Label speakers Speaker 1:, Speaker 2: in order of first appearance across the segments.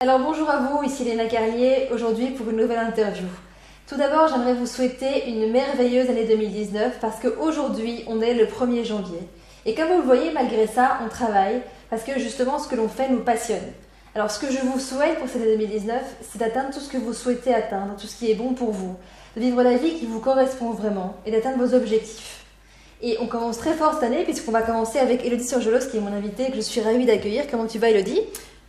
Speaker 1: Alors bonjour à vous, ici Léna Carlier, aujourd'hui pour une nouvelle interview. Tout d'abord, j'aimerais vous souhaiter une merveilleuse année 2019 parce qu'aujourd'hui, on est le 1er janvier. Et comme vous le voyez, malgré ça, on travaille parce que justement, ce que l'on fait nous passionne. Alors ce que je vous souhaite pour cette année 2019, c'est d'atteindre tout ce que vous souhaitez atteindre, tout ce qui est bon pour vous, de vivre la vie qui vous correspond vraiment et d'atteindre vos objectifs. Et on commence très fort cette année puisqu'on va commencer avec Elodie Surgelos qui est mon invitée et que je suis ravie d'accueillir. Comment tu vas Elodie ?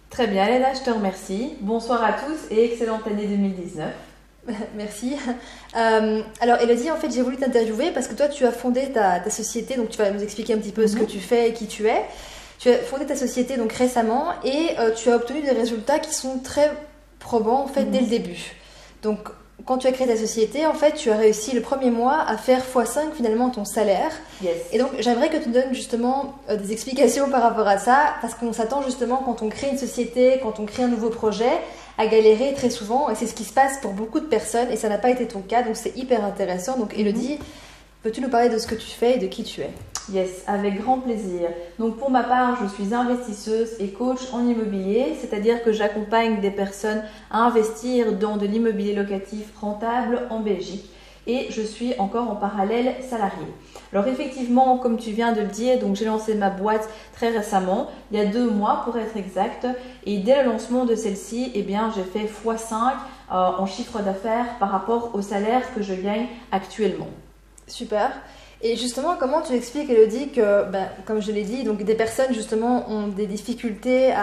Speaker 2: Très bien, Léna, je te remercie. Bonsoir à tous et excellente année 2019.
Speaker 1: Merci. Alors Elodie, en fait, j'ai voulu t'interviewer parce que toi, tu as fondé ta société, donc tu vas nous expliquer un petit peu ce que tu fais et qui tu es. Tu as fondé ta société donc récemment et tu as obtenu des résultats qui sont très probants en fait dès le début. Donc quand tu as créé ta société, en fait, tu as réussi le premier mois à faire x5 finalement ton salaire.
Speaker 2: Yes.
Speaker 1: Et donc, j'aimerais que tu nous donnes justement des explications par rapport à ça, parce qu'on s'attend justement quand on crée une société, quand on crée un nouveau projet, à galérer très souvent. Et c'est ce qui se passe pour beaucoup de personnes, et ça n'a pas été ton cas, donc c'est hyper intéressant. Donc, Elodie, peux-tu nous parler de ce que tu fais et de qui tu es ?
Speaker 2: Yes, avec grand plaisir. Donc pour ma part, je suis investisseuse et coach en immobilier, c'est-à-dire que j'accompagne des personnes à investir dans de l'immobilier locatif rentable en Belgique. Et je suis encore en parallèle salariée. Alors effectivement, comme tu viens de le dire, donc j'ai lancé ma boîte très récemment, il y a 2 mois pour être exact. Et dès le lancement de celle-ci, eh bien, j'ai fait x5 en chiffre d'affaires par rapport au salaire que je gagne actuellement.
Speaker 1: Super. Et justement, comment tu expliques, Elodie, que, comme je l'ai dit, donc des personnes justement ont des difficultés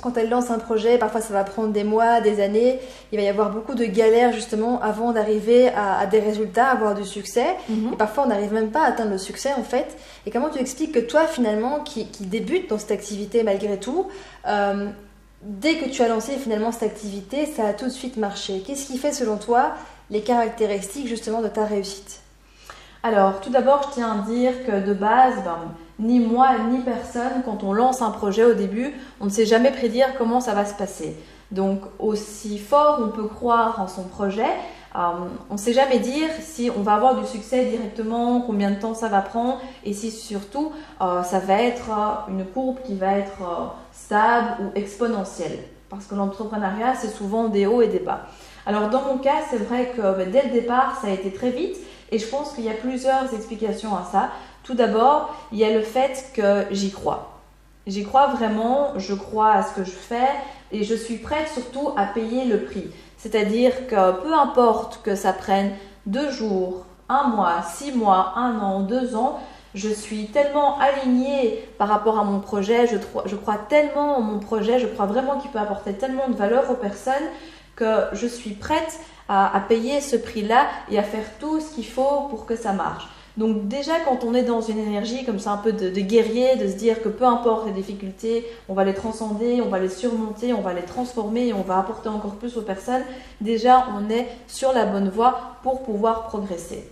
Speaker 1: quand elles lancent un projet, parfois ça va prendre des mois, des années, il va y avoir beaucoup de galères justement avant d'arriver à des résultats, à avoir du succès. Et parfois on n'arrive même pas à atteindre le succès en fait. Et comment tu expliques que toi finalement, qui débute dans cette activité malgré tout, dès que tu as lancé finalement cette activité, ça a tout de suite marché. Qu'est-ce qui fait selon toi les caractéristiques justement de ta réussite ?
Speaker 2: Alors, tout d'abord, je tiens à dire que de base, ni moi ni personne, quand on lance un projet au début, on ne sait jamais prédire comment ça va se passer. Donc, aussi fort on peut croire en son projet, on ne sait jamais dire si on va avoir du succès directement, combien de temps ça va prendre et si surtout ça va être une courbe qui va être stable ou exponentielle. Parce que l'entrepreneuriat, c'est souvent des hauts et des bas. Alors, dans mon cas, c'est vrai que dès le départ, ça a été très vite. Et je pense qu'il y a plusieurs explications à ça. Tout d'abord, il y a le fait que j'y crois. J'y crois vraiment, je crois à ce que je fais et je suis prête surtout à payer le prix. C'est-à-dire que peu importe que ça prenne 2 jours, 1 mois, 6 mois, 1 an, 2 ans, je suis tellement alignée par rapport à mon projet, je crois tellement en mon projet, je crois vraiment qu'il peut apporter tellement de valeur aux personnes que je suis prête à payer ce prix-là et à faire tout ce qu'il faut pour que ça marche. Donc déjà quand on est dans une énergie comme ça un peu de guerrier, de se dire que peu importe les difficultés, on va les transcender, on va les surmonter, on va les transformer et on va apporter encore plus aux personnes, déjà on est sur la bonne voie pour pouvoir progresser.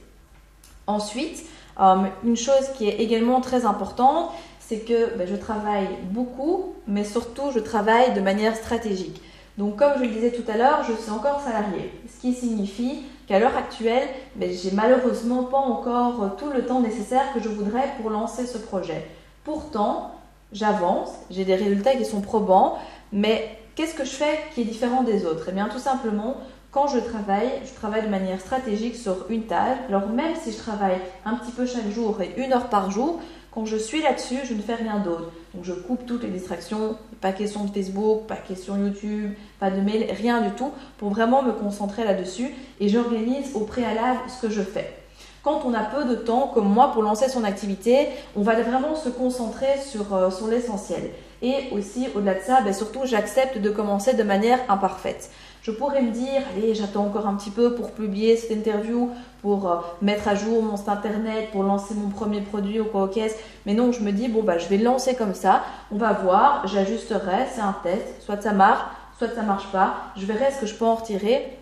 Speaker 2: Ensuite, une chose qui est également très importante, c'est que je travaille beaucoup, mais surtout je travaille de manière stratégique. Donc comme je le disais tout à l'heure, je suis encore salariée, ce qui signifie qu'à l'heure actuelle, j'ai malheureusement pas encore tout le temps nécessaire que je voudrais pour lancer ce projet. Pourtant, j'avance, j'ai des résultats qui sont probants, mais qu'est-ce que je fais qui est différent des autres ? Eh bien tout simplement, quand je travaille de manière stratégique sur une tâche. Alors même si je travaille un petit peu chaque jour et 1 heure par jour, quand je suis là-dessus, je ne fais rien d'autre. Donc je coupe toutes les distractions, pas question de Facebook, pas question YouTube, pas de mail, rien du tout, pour vraiment me concentrer là-dessus et j'organise au préalable ce que je fais. Quand on a peu de temps, comme moi, pour lancer son activité, on va vraiment se concentrer sur l'essentiel. Et aussi, au-delà de ça, surtout, j'accepte de commencer de manière imparfaite. Je pourrais me dire, allez, j'attends encore un petit peu pour publier cette interview, pour mettre à jour mon site internet, pour lancer mon premier produit ou quoi au caisse. Mais non, je me dis, je vais le lancer comme ça, on va voir, j'ajusterai, c'est un test, soit ça marche, soit ça marche pas, je verrai ce que je peux en retirer,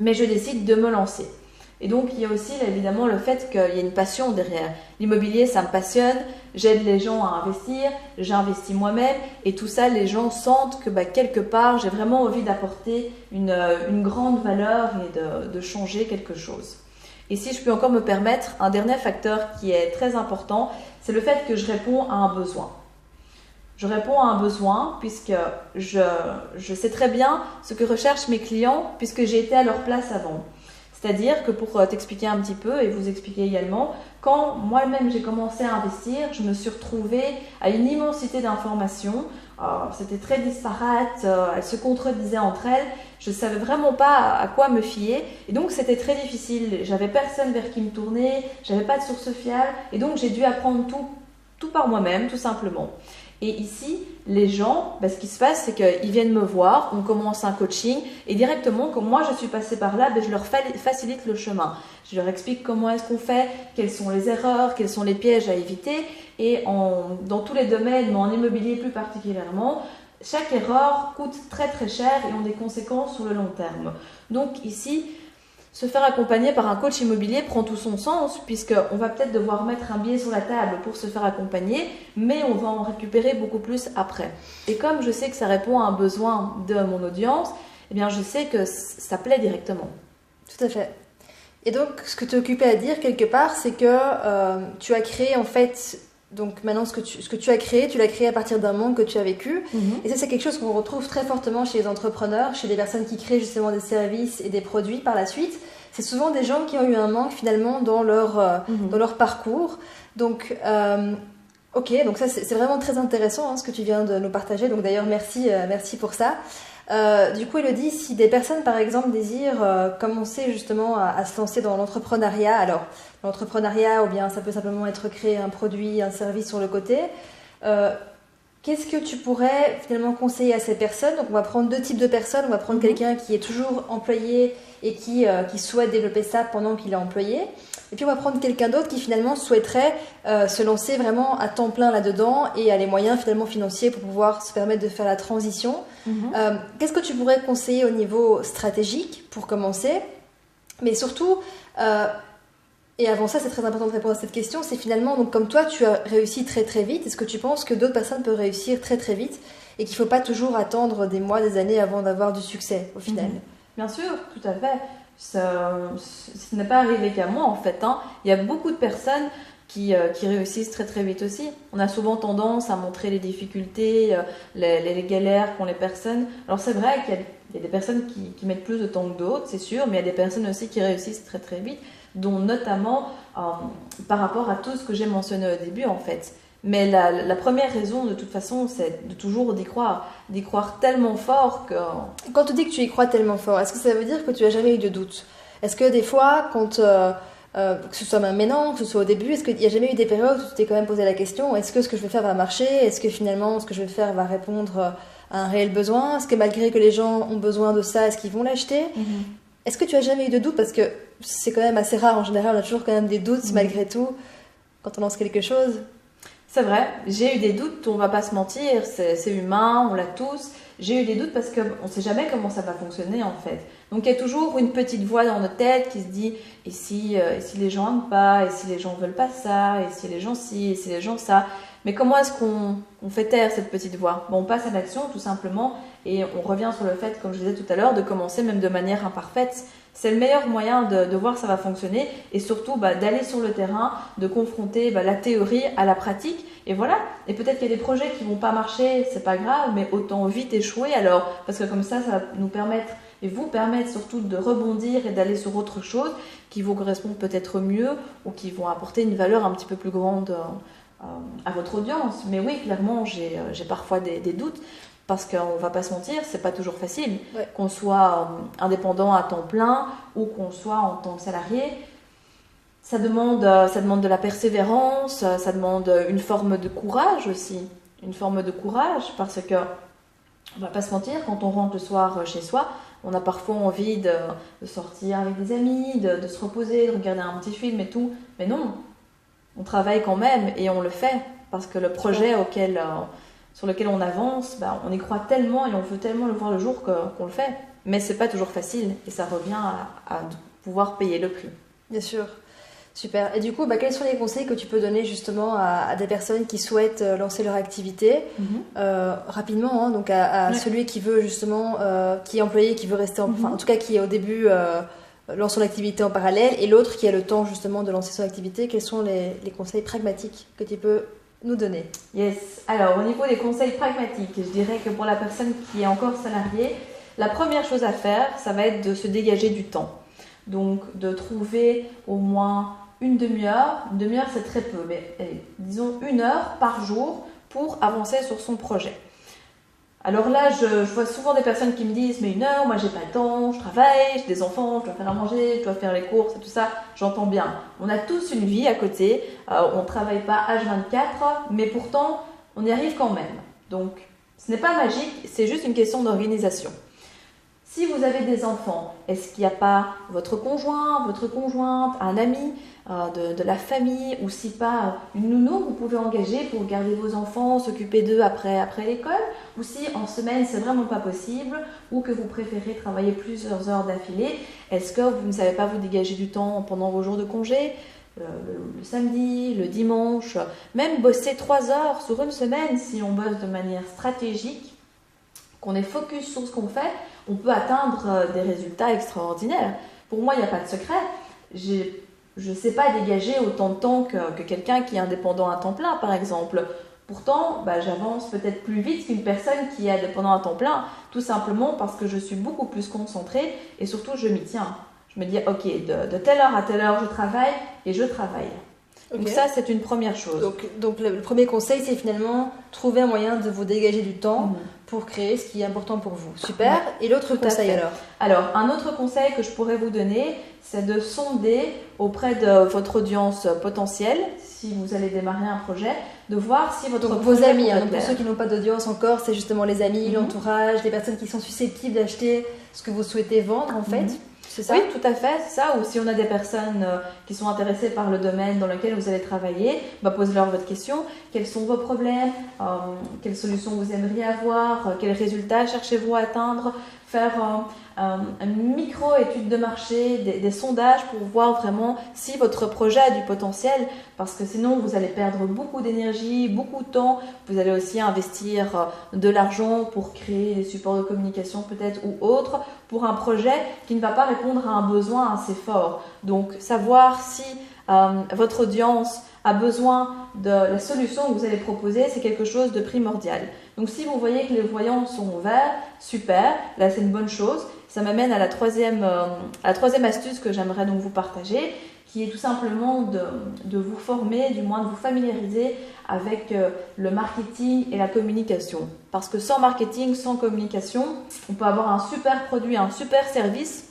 Speaker 2: mais je décide de me lancer. Et donc, il y a aussi évidemment le fait qu'il y a une passion derrière. L'immobilier, ça me passionne, j'aide les gens à investir, j'investis moi-même et tout ça, les gens sentent que quelque part, j'ai vraiment envie d'apporter une grande valeur et de changer quelque chose. Et si je peux encore me permettre, un dernier facteur qui est très important, c'est le fait que je réponds à un besoin. Je réponds à un besoin puisque je sais très bien ce que recherchent mes clients puisque j'ai été à leur place avant. C'est-à-dire que pour t'expliquer un petit peu et vous expliquer également, quand moi-même j'ai commencé à investir, je me suis retrouvée à une immensité d'informations. C'était très disparate, elles se contredisaient entre elles. Je ne savais vraiment pas à quoi me fier et donc c'était très difficile. J'avais personne vers qui me tourner, j'avais pas de source fiable et donc j'ai dû apprendre tout par moi-même, tout simplement. Et ici, les gens, ce qui se passe, c'est qu'ils viennent me voir, on commence un coaching et directement, comme moi je suis passée par là, je leur facilite le chemin. Je leur explique comment est-ce qu'on fait, quelles sont les erreurs, quels sont les pièges à éviter et dans tous les domaines, mais en immobilier plus particulièrement, chaque erreur coûte très très cher et ont des conséquences sur le long terme. Donc ici, se faire accompagner par un coach immobilier prend tout son sens puisqu'on va peut-être devoir mettre un billet sur la table pour se faire accompagner, mais on va en récupérer beaucoup plus après. Et comme je sais que ça répond à un besoin de mon audience, eh bien je sais que ça plaît directement.
Speaker 1: Tout à fait. Et donc, ce que tu es occupé à dire quelque part, c'est que tu as créé en fait... Donc maintenant, ce que tu as créé, tu l'as créé à partir d'un monde que tu as vécu. Et ça, c'est quelque chose qu'on retrouve très fortement chez les entrepreneurs, chez les personnes qui créent justement des services et des produits par la suite. C'est souvent des gens qui ont eu un manque finalement dans leur parcours. Donc, ok, donc ça, c'est vraiment très intéressant ce que tu viens de nous partager. Donc d'ailleurs, merci pour ça. Du coup, Elodie, si des personnes, par exemple, désirent commencer justement à se lancer dans l'entrepreneuriat, alors l'entrepreneuriat, ou bien ça peut simplement être créer un produit, un service sur le côté, qu'est-ce que tu pourrais finalement conseiller à ces personnes? Donc, on va prendre deux types de personnes. On va prendre quelqu'un qui est toujours employé et qui souhaite développer ça pendant qu'il est employé. Et puis, on va prendre quelqu'un d'autre qui finalement souhaiterait se lancer vraiment à temps plein là-dedans et a les moyens finalement financiers pour pouvoir se permettre de faire la transition. Qu'est-ce que tu pourrais conseiller au niveau stratégique pour commencer? Mais surtout, et avant ça, c'est très important de répondre à cette question, c'est finalement, donc comme toi, tu as réussi très très vite, est-ce que tu penses que d'autres personnes peuvent réussir très très vite et qu'il ne faut pas toujours attendre des mois, des années avant d'avoir du succès au final?
Speaker 2: Bien sûr, tout à fait. Ce n'est pas arrivé qu'à moi en fait. Il y a beaucoup de personnes qui réussissent très très vite aussi. On a souvent tendance à montrer les difficultés, les galères qu'ont les personnes. Alors c'est vrai qu'il y a des personnes qui mettent plus de temps que d'autres, c'est sûr, mais il y a des personnes aussi qui réussissent très très vite, dont notamment par rapport à tout ce que j'ai mentionné au début en fait. Mais la première raison de toute façon, c'est de toujours d'y croire tellement fort que...
Speaker 1: Quand tu dis que tu y crois tellement fort, est-ce que ça veut dire que tu n'as jamais eu de doute? Est-ce que des fois, quand... que ce soit maintenant, que ce soit au début, est-ce qu'il n'y a jamais eu des périodes où tu t'es quand même posé la question, est-ce que ce que je vais faire va marcher? Est-ce que finalement ce que je vais faire va répondre à un réel besoin? Est-ce que malgré que les gens ont besoin de ça, est-ce qu'ils vont l'acheter? Est-ce que tu as jamais eu de doute? Parce que c'est quand même assez rare en général, on a toujours quand même des doutes malgré tout quand on lance quelque chose.
Speaker 2: C'est vrai, j'ai eu des doutes, on va pas se mentir, c'est humain, on l'a tous. J'ai eu des doutes parce qu'on ne sait jamais comment ça va fonctionner en fait. Donc il y a toujours une petite voix dans notre tête qui se dit et si les gens n'aiment pas, et si les gens veulent pas ça, et si les gens ci, et si les gens ça. Mais comment est-ce qu'on fait taire cette petite voix? On passe à l'action tout simplement et on revient sur le fait, comme je disais tout à l'heure, de commencer même de manière imparfaite. C'est le meilleur moyen de voir ça va fonctionner et surtout d'aller sur le terrain, de confronter la théorie à la pratique. Et voilà, et peut-être qu'il y a des projets qui vont pas marcher, c'est pas grave, mais autant vite échouer alors, parce que comme ça va nous permettre et vous permettre surtout de rebondir et d'aller sur autre chose qui vous correspond peut-être mieux ou qui vont apporter une valeur un petit peu plus grande à votre audience. Mais oui, clairement, j'ai parfois des doutes. Parce qu'on ne va pas se mentir, c'est pas toujours facile.
Speaker 1: Ouais.
Speaker 2: Qu'on soit indépendant à temps plein ou qu'on soit en tant que salarié, ça demande de la persévérance, ça demande une forme de courage aussi. Une forme de courage parce que, on va pas se mentir, quand on rentre le soir chez soi, on a parfois envie de sortir avec des amis, de se reposer, de regarder un petit film et tout. Mais non, on travaille quand même et on le fait parce que le projet sur lequel on avance, on y croit tellement et on veut tellement le voir le jour qu'on le fait. Mais c'est pas toujours facile et ça revient à pouvoir payer le prix.
Speaker 1: Bien sûr, super. Et du coup, quels sont les conseils que tu peux donner justement à des personnes qui souhaitent lancer leur activité rapidement, donc à celui qui veut justement, qui est employé, qui veut rester, en tout cas qui est au début lance son activité en parallèle et l'autre qui a le temps justement de lancer son activité. Quels sont les conseils pragmatiques que tu peux nous donner?
Speaker 2: Yes. Alors, au niveau des conseils pragmatiques, je dirais que pour la personne qui est encore salariée, la première chose à faire, ça va être de se dégager du temps. Donc, de trouver au moins une demi-heure. Une demi-heure, c'est très peu, mais disons 1 heure par jour pour avancer sur son projet. Alors là, je vois souvent des personnes qui me disent « Mais 1 heure, moi j'ai pas le temps, je travaille, j'ai des enfants, je dois faire à manger, je dois faire les courses et tout ça. » J'entends bien. On a tous une vie à côté, on ne travaille pas H24, mais pourtant, on y arrive quand même. Donc, ce n'est pas magique, c'est juste une question d'organisation. Si vous avez des enfants, est-ce qu'il n'y a pas votre conjoint, votre conjointe, un ami de la famille, ou si pas une nounou que vous pouvez engager pour garder vos enfants, s'occuper d'eux après l'école, ou si en semaine c'est vraiment pas possible, ou que vous préférez travailler plusieurs heures d'affilée, est-ce que vous ne savez pas vous dégager du temps pendant vos jours de congé, le samedi, le dimanche, même bosser 3 heures sur une semaine si on bosse de manière stratégique, qu'on est focus sur ce qu'on fait, on peut atteindre des résultats extraordinaires. Pour moi, il n'y a pas de secret. Je ne sais pas dégager autant de temps que quelqu'un qui est indépendant à temps plein, par exemple. Pourtant, j'avance peut-être plus vite qu'une personne qui est indépendant à temps plein, tout simplement parce que je suis beaucoup plus concentrée et surtout, je m'y tiens. Je me dis, ok, de telle heure à telle heure, je travaille et je travaille. Okay. Donc ça, c'est une première chose.
Speaker 1: Donc le premier conseil, c'est finalement trouver un moyen de vous dégager du temps pour créer ce qui est important pour vous. Super. Ouais. Et l'autre conseil alors?
Speaker 2: Alors, un autre conseil que je pourrais vous donner, c'est de sonder auprès de votre audience potentielle, si vous allez démarrer un projet, de voir si votre
Speaker 1: vos amis, donc pour ceux qui n'ont pas d'audience encore, c'est justement les amis, l'entourage, les personnes qui sont susceptibles d'acheter ce que vous souhaitez vendre en fait. C'est ça?
Speaker 2: Oui, tout à fait, c'est ça. Ou si on a des personnes qui sont intéressées par le domaine dans lequel vous allez travailler, posez-leur votre question. Quels sont vos problèmes? Quelles solutions vous aimeriez avoir? Quels résultats cherchez-vous à atteindre? Faire une micro-étude de marché, des sondages pour voir vraiment si votre projet a du potentiel, parce que sinon vous allez perdre beaucoup d'énergie, beaucoup de temps. Vous allez aussi investir de l'argent pour créer des supports de communication peut-être ou autres pour un projet qui ne va pas répondre à un besoin assez fort. Donc savoir si votre audience a besoin de la solution que vous allez proposer, c'est quelque chose de primordial. Donc si vous voyez que les voyants sont verts, super, là c'est une bonne chose. Ça m'amène à la troisième astuce que j'aimerais donc vous partager, qui est tout simplement de vous former, du moins de vous familiariser avec le marketing et la communication. Parce que sans marketing, sans communication, on peut avoir un super produit, un super service.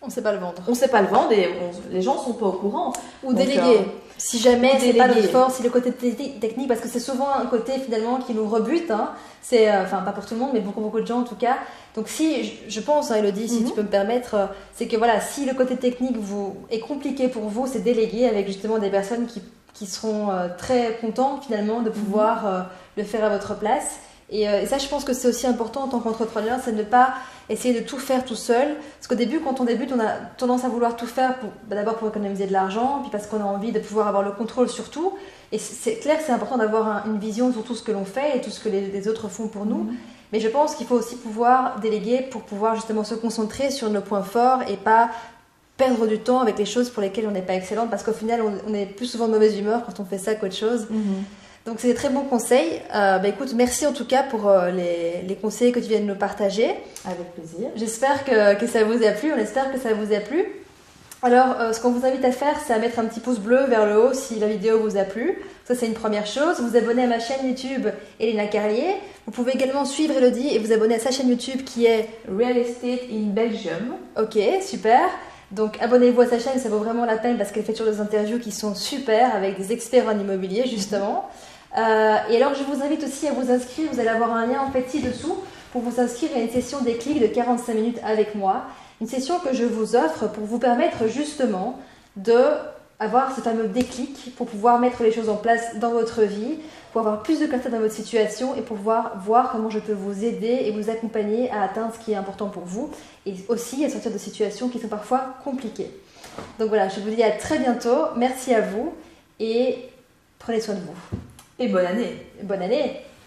Speaker 1: On ne sait pas le vendre.
Speaker 2: On ne sait pas le vendre et les gens ne sont pas au courant.
Speaker 1: Ou déléguer. Si jamais c'est pas notre force, si le côté technique, parce que c'est souvent un côté finalement qui nous rebute. Hein. C'est, enfin, pas pour tout le monde, mais beaucoup de gens en tout cas. Donc si, je pense, Elodie, si tu peux me permettre, c'est que voilà, si le côté technique est compliqué pour vous, c'est déléguer avec justement des personnes qui seront très contents finalement de pouvoir le faire à votre place. Et ça, je pense que c'est aussi important en tant qu'entrepreneur, c'est de ne pas essayer de tout faire tout seul. Parce qu'au début, quand on débute, on a tendance à vouloir tout faire d'abord pour économiser de l'argent, puis parce qu'on a envie de pouvoir avoir le contrôle sur tout. Et c'est clair que c'est important d'avoir une vision sur tout ce que l'on fait et tout ce que les autres font pour nous. Mais je pense qu'il faut aussi pouvoir déléguer pour pouvoir justement se concentrer sur nos points forts et pas perdre du temps avec les choses pour lesquelles on n'est pas excellente. Parce qu'au final, on est plus souvent de mauvaise humeur quand on fait ça qu'autre chose. Donc c'est des très bons conseils. Écoute, merci en tout cas pour les conseils que tu viens de nous partager.
Speaker 2: Avec plaisir.
Speaker 1: J'espère que ça vous a plu, on espère que ça vous a plu. Alors ce qu'on vous invite à faire, c'est à mettre un petit pouce bleu vers le haut si la vidéo vous a plu. Ça c'est une première chose. Vous abonner à ma chaîne YouTube Elena Carlier. Vous pouvez également suivre Elodie et vous abonner à sa chaîne YouTube qui est
Speaker 2: Real Estate in Belgium.
Speaker 1: Ok, super. Donc abonnez-vous à sa chaîne, ça vaut vraiment la peine parce qu'elle fait toujours des interviews qui sont super avec des experts en immobilier justement. Et alors je vous invite aussi à vous inscrire, vous allez avoir un lien en fait ci-dessous pour vous inscrire à une session déclic de 45 minutes avec moi. Une session que je vous offre pour vous permettre justement d'avoir ce fameux déclic pour pouvoir mettre les choses en place dans votre vie, pour avoir plus de clarté dans votre situation et pour pouvoir voir comment je peux vous aider et vous accompagner à atteindre ce qui est important pour vous et aussi à sortir de situations qui sont parfois compliquées. Donc voilà, je vous dis à très bientôt, merci à vous et prenez soin de vous.
Speaker 2: Et bonne année.
Speaker 1: Bonne année.